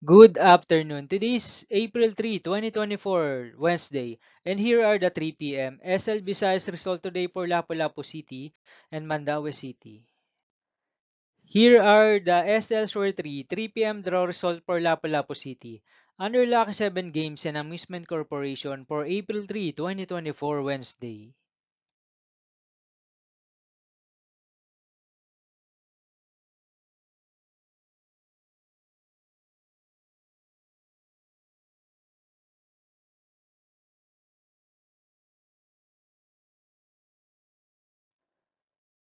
Good afternoon. Today is April 3, 2024, Wednesday, and here are the 3 p.m. SL Visayas result today for Lapu-Lapu City and Mandaue City. Here are the SL Shore 3 p.m. draw result for Lapu-Lapu City. Under Lucky 7 Games and Amusement Corporation for April 3, 2024, Wednesday.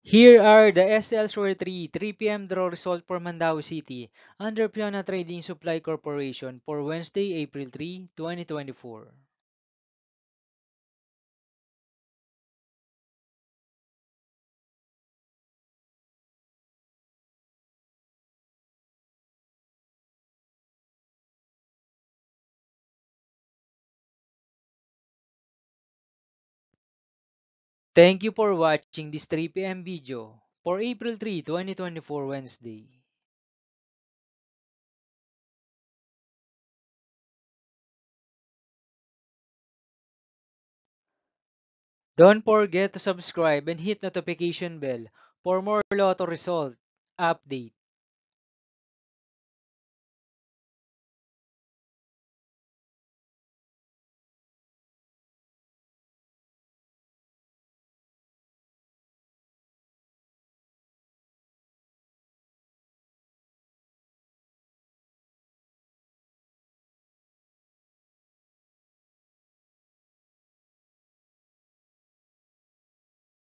Here are the SL Shore 3 p.m. draw result for Mandaue City under Piona Trading Supply Corporation for Wednesday, April 3, 2024. Thank you for watching this 3 p.m. video for April 3, 2024, Wednesday. Don't forget to subscribe and hit notification bell for more lotto result update.